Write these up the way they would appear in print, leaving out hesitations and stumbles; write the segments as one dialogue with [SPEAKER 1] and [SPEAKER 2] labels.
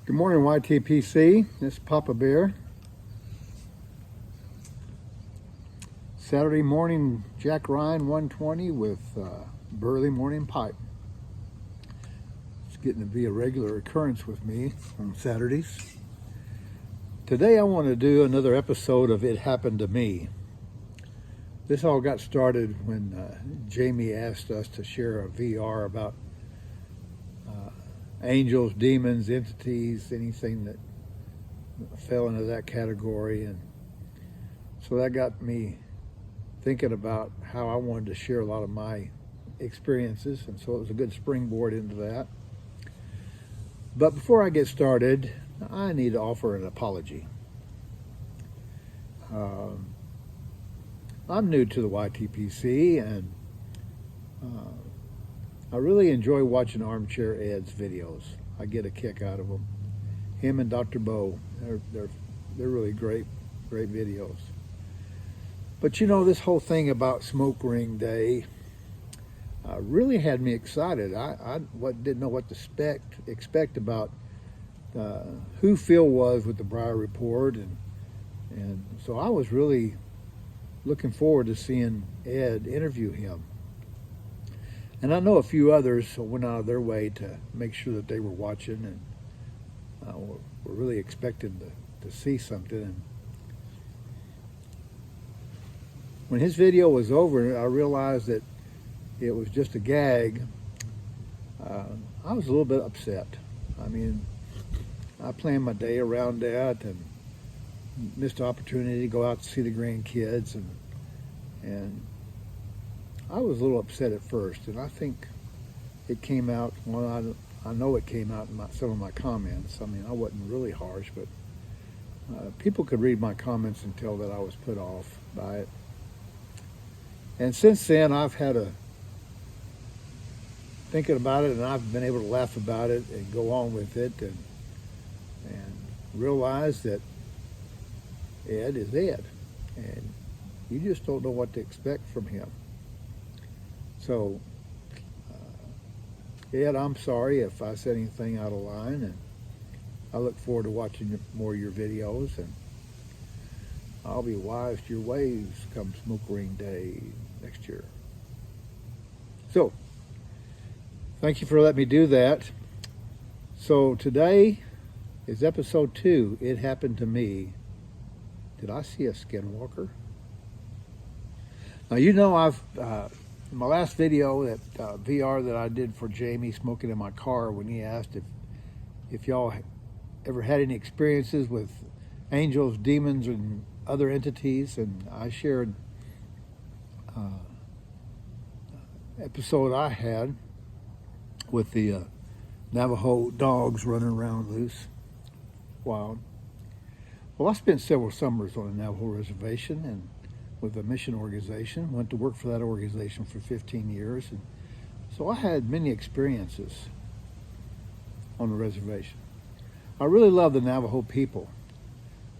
[SPEAKER 1] Good morning, YTPC. This is Papa Bear. Saturday morning Jack Ryan 120 with Burley Morning Pipe. It's getting to be a regular occurrence with me on Saturdays. Today I want to do another episode of It Happened to Me. This all got started when Jamie asked us to share a VR about angels, demons, entities, anything that fell into that category. And so that got me thinking about how I wanted to share a lot of my experiences, and so it was a good springboard into that. But before I get started, I need to offer an apology. I'm new to the YTPC, and I really enjoy watching Armchair Ed's videos. I get a kick out of them. Him and Dr. Bo, they're really great videos. But you know, this whole thing about Smoke Ring Day really had me excited. I didn't know what to expect about who Phil was with the Breyer Report, and so I was really looking forward to seeing Ed interview him. And I know a few others went out of their way to make sure that they were watching and were really expecting to see something. And when his video was over, I realized that it was just a gag. I was a little bit upset. I mean, I planned my day around that and missed the opportunity to go out to see the grandkids, and I was a little upset at first, and I think it came out, well, I know it came out in some of my comments. I mean, I wasn't really harsh, but people could read my comments and tell that I was put off by it. And since then, I've had thinking about it, and I've been able to laugh about it and go on with it, and realize that Ed is Ed, and you just don't know what to expect from him. So, Ed, I'm sorry if I said anything out of line, and I look forward to watching more of your videos, and I'll be wise to your ways come Smoke Ring Day next year. So, thank you for letting me do that. So today is episode 2, It Happened to Me. Did I see a Skinwalker? Now, you know, I've in my last video, that VR that I did for Jamie smoking in my car, when he asked if y'all ever had any experiences with angels, demons, and other entities, and I shared episode I had with the Navajo dogs running around loose, wild. Well, I spent several summers on a Navajo reservation and with a mission organization. Went to work for that organization for 15 years, and so I had many experiences on the reservation. I really love the Navajo people,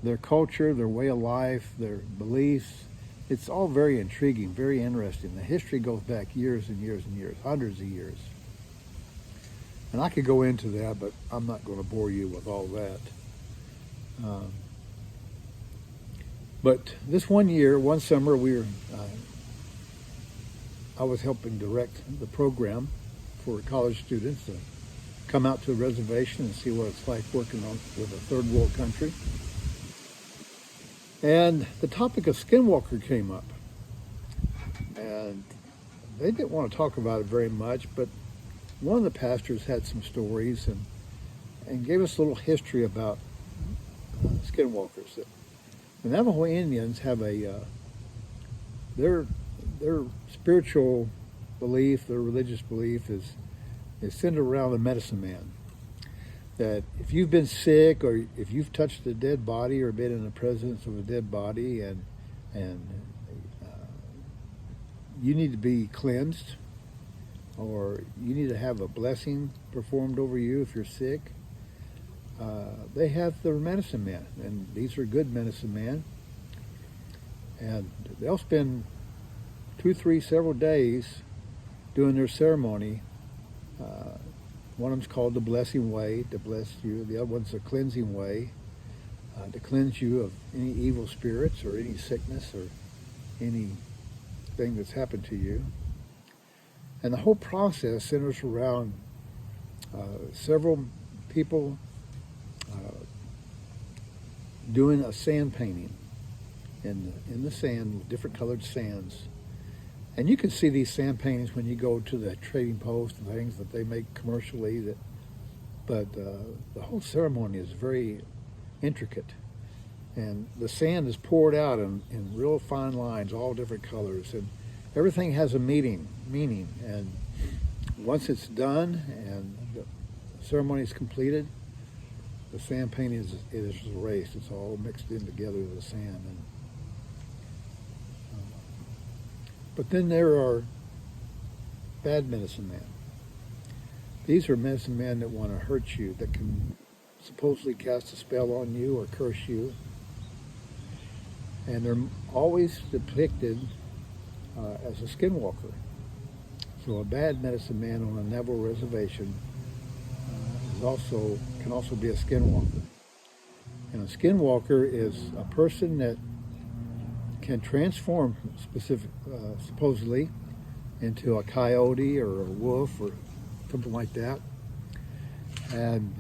[SPEAKER 1] their culture, their way of life, their beliefs. It's all very intriguing, very interesting. The history goes back years and years and years, hundreds of years. And I could go into that, but I'm not going to bore you with all that. But this one summer, I was helping direct the program for college students to come out to a reservation and see what it's like working with a third world country. And the topic of Skinwalker came up. And they didn't want to talk about it very much, but one of the pastors had some stories and gave us a little history about Skinwalkers. The Navajo Indians have their spiritual belief, their religious belief is centered around the medicine man. That if you've been sick, or if you've touched a dead body or been in the presence of a dead body, and you need to be cleansed, or you need to have a blessing performed over you if you're sick, they have their medicine men, and these are good medicine men, and they'll spend 2, 3, several days doing their ceremony One of them's called the blessing way, to bless you. The other one's the cleansing way, to cleanse you of any evil spirits or any sickness or anything that's happened to you. And the whole process centers around several people doing a sand painting in the sand with different colored sands. And you can see these sand paintings when you go to the trading post and things that they make commercially. But the whole ceremony is very intricate. And the sand is poured out in real fine lines, all different colors. And everything has a meaning. And once it's done and the ceremony is completed, the sand painting is erased. It's all mixed in together with the sand. But then there are bad medicine men. These are medicine men that want to hurt you, that can supposedly cast a spell on you or curse you. And they're always depicted as a skinwalker. So a bad medicine man on a Navajo reservation can also be a skinwalker. And a skinwalker is a person that can transform supposedly into a coyote or a wolf or something like that. And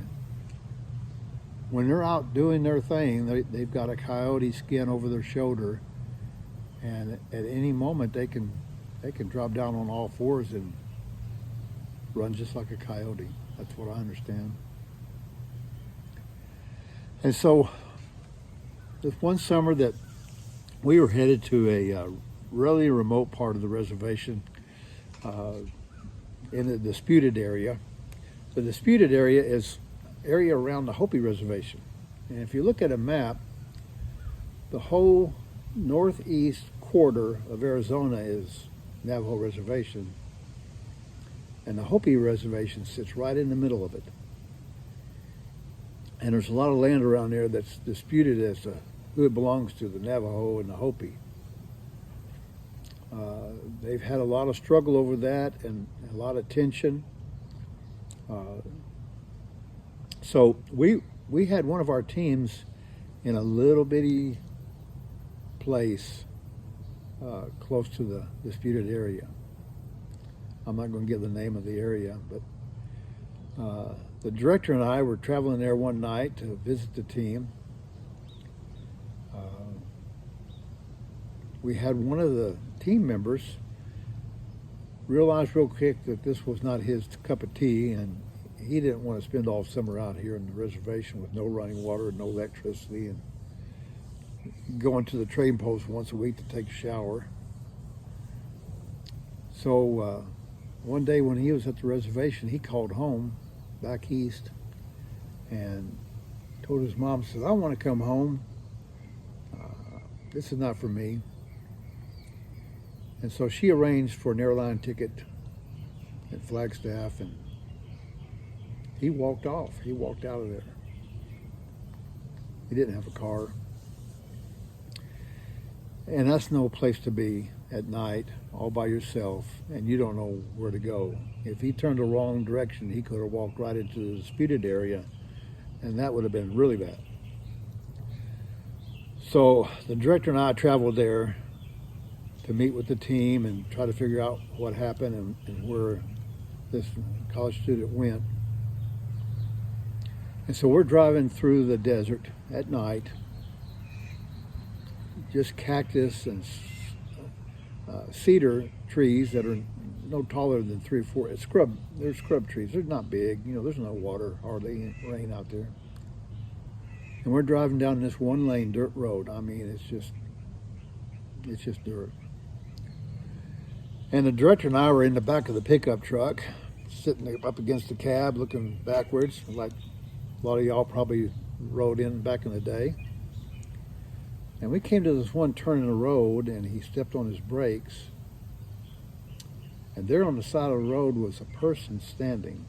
[SPEAKER 1] when they're out doing their thing, they've got a coyote skin over their shoulder, and at any moment they can drop down on all fours and run just like a coyote. That's what I understand. And so this one summer that we were headed to a really remote part of the reservation in the disputed area. The disputed area is area around the Hopi Reservation. And if you look at a map, the whole northeast quarter of Arizona is Navajo Reservation. And the Hopi Reservation sits right in the middle of it. And there's a lot of land around there that's disputed as to who it belongs to, the Navajo and the Hopi. They've had a lot of struggle over that and a lot of tension. So we had one of our teams in a little bitty place close to the disputed area. I'm not going to give the name of the area, but the director and I were traveling there one night to visit the team. We had one of the team members realize real quick that this was not his cup of tea, and he didn't want to spend all summer out here in the reservation with no running water, no electricity, and going to the trading post once a week to take a shower. So one day when he was at the reservation, he called home back east and told his mom, said, "I want to come home. This is not for me." And so she arranged for an airline ticket at Flagstaff, and he walked off. He walked out of there. He didn't have a car. And that's no place to be at night, all by yourself, and you don't know where to go. If he turned the wrong direction, he could have walked right into the disputed area, and that would have been really bad. So the director and I traveled there to meet with the team and try to figure out what happened and where this college student went. And so we're driving through the desert at night, just cactus and cedar trees that are no taller than 3 or 4. They're scrub trees. They're not big. There's no water, hardly rain out there. And we're driving down this one lane dirt road. I mean, it's just dirt. And the director and I were in the back of the pickup truck, sitting up against the cab, looking backwards, like a lot of y'all probably rode in back in the day. And we came to this one turn in the road, and he stepped on his brakes. And there on the side of the road was a person standing.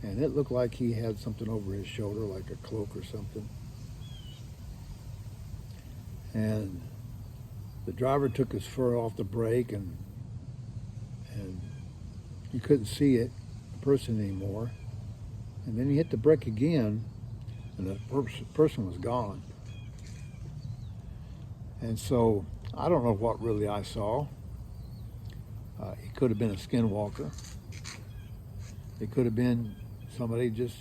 [SPEAKER 1] And it looked like he had something over his shoulder, like a cloak or something. And the driver took his foot off the brake, and you couldn't see it person anymore. And then he hit the brake again, and the person was gone. And so I don't know what really I saw. It could have been a skinwalker. It could have been somebody just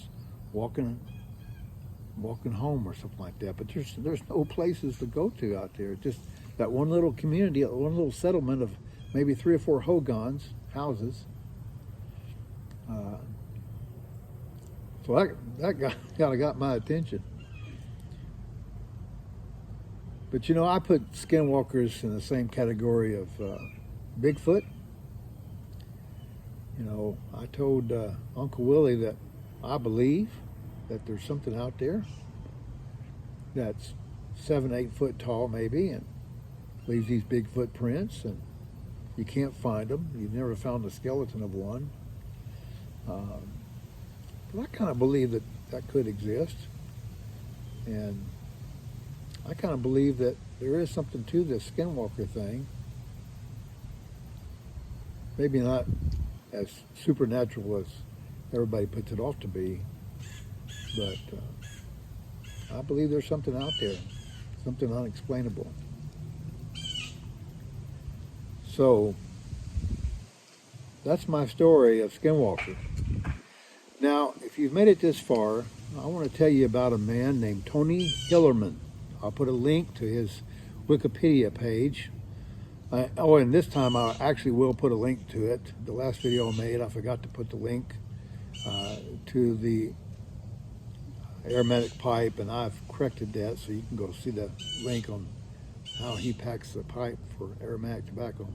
[SPEAKER 1] walking home or something like that. But there's no places to go to out there. Just that one little community, one little settlement of maybe 3 or 4 hogans, houses. So that kind of got my attention. But you know, I put skinwalkers in the same category of Bigfoot. You know, I told Uncle Willie that I believe that there's something out there that's 7, 8 foot tall maybe, and leaves these big footprints, and you can't find them. You've never found the skeleton of one. But I kind of believe that that could exist. And I kind of believe that there is something to this skinwalker thing. Maybe not as supernatural as everybody puts it off to be, but I believe there's something out there, something unexplainable. So that's my story of Skinwalker. Now, if you've made it this far, I want to tell you about a man named Tony Hillerman. I'll put a link to his Wikipedia page. And this time I actually will put a link to it. The last video I made, I forgot to put the link to the aromatic pipe, and I've corrected that, so you can go see the link on how he packs the pipe for aromatic tobacco.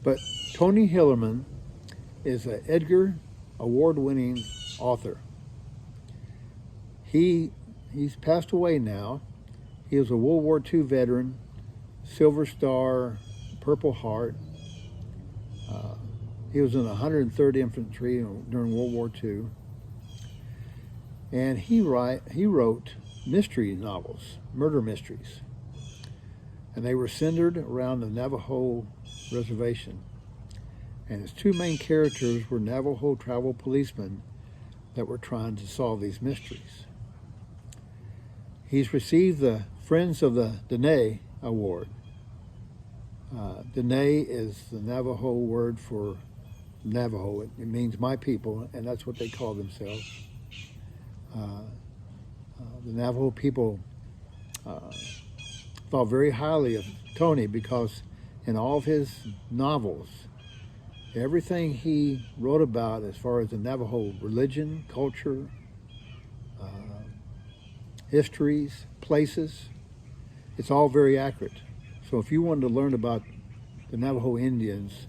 [SPEAKER 1] But Tony Hillerman is an Edgar award-winning author. He's passed away now. He was a World War II veteran, Silver Star, Purple Heart. He was in the 103rd Infantry during World War II. And he wrote mystery novels, murder mysteries. And they were centered around the Navajo reservation. And his 2 main characters were Navajo tribal policemen that were trying to solve these mysteries. He's received the Friends of the Dene Award. Dene is the Navajo word for Navajo. It means my people, and that's what they call themselves. The Navajo people thought very highly of Tony because in all of his novels, everything he wrote about as far as the Navajo religion, culture, histories, places, it's all very accurate. So if you wanted to learn about the Navajo Indians,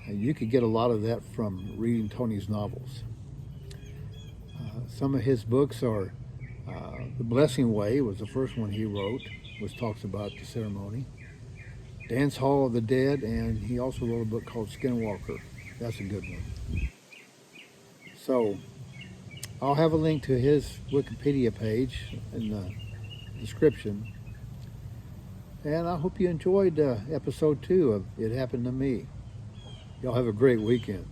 [SPEAKER 1] you could get a lot of that from reading Tony's novels. Some of his books are The Blessing Way was the first one he wrote, which talks about the ceremony. Dance Hall of the Dead, and he also wrote a book called Skinwalker. That's a good one. So I'll have a link to his Wikipedia page in the description. And I hope you enjoyed episode 2 of It Happened to Me. Y'all have a great weekend.